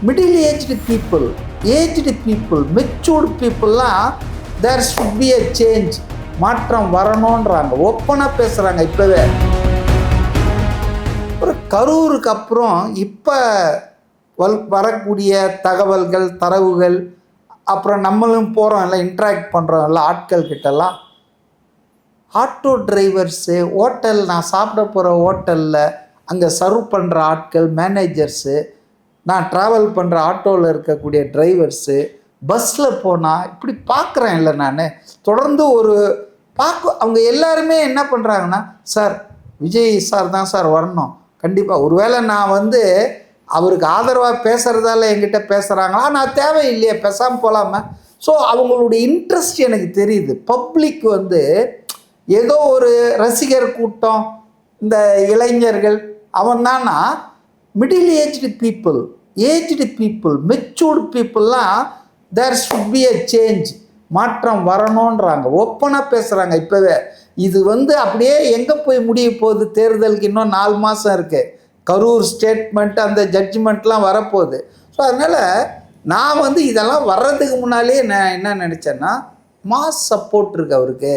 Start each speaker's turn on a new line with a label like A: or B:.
A: Middle aged people matured பீப்புளெலாம் there should be a change, மாற்றம் வரணுன்றாங்க, ஓப்பனாக பேசுகிறாங்க. இப்போவே ஒரு கரூருக்கு அப்புறம் இப்போ வரக்கூடிய தகவல்கள் தரவுகள், அப்புறம் நம்மளும் போகிறோம் இல்லை, இன்ட்ராக்ட் பண்ணுறோம் இல்லை ஆட்கள் கிட்டலாம், ஆட்டோ டிரைவர்ஸு, ஹோட்டல் நான் சாப்பிட போகிற ஹோட்டலில் அங்கே சர்வ் பண்ணுற ஆட்கள், மேனேஜர்ஸு, நான் ட்ராவல் பண்ணுற ஆட்டோவில் இருக்கக்கூடிய டிரைவர்ஸு, பஸ்ஸில் போனால் இப்படி பார்க்குறேன் இல்லை, நான் தொடர்ந்து ஒரு அவங்க எல்லாருமே என்ன பண்ணுறாங்கன்னா, சார் விஜய் சார் தான் சார் வரணும் கண்டிப்பாக, ஒருவேளை நான் அவருக்கு ஆதரவாக பேசுகிறதால என்கிட்ட பேசுகிறாங்களா, நான் தேவையில்லையே பேசாமல் போகலாமா. ஸோ அவங்களுடைய இன்ட்ரெஸ்ட் எனக்கு தெரியுது. பப்ளிக் ஏதோ ஒரு ரசிகர் கூட்டம், இந்த இளைஞர்கள் அவன் தானா, மிடில் ஏஜ்டு பீப்புள் மெச்சூர்டு பீப்புளெலாம் there should be a change, மாற்றம் வரணுன்றாங்க, ஓப்பனாக பேசுகிறாங்க. இப்போவே இது அப்படியே எங்கே போய் முடிய போகுது, தேர்தலுக்கு இன்னும் 4 மாதம் இருக்குது, கரூர் ஸ்டேட்மெண்ட் அந்த ஜட்ஜ்மெண்ட்லாம் வரப்போகுது. ஸோ அதனால் நான் இதெல்லாம் வர்றதுக்கு முன்னாலே நான் என்ன நினச்சேன்னா, மாஸ் சப்போர்ட் இருக்குது அவருக்கு,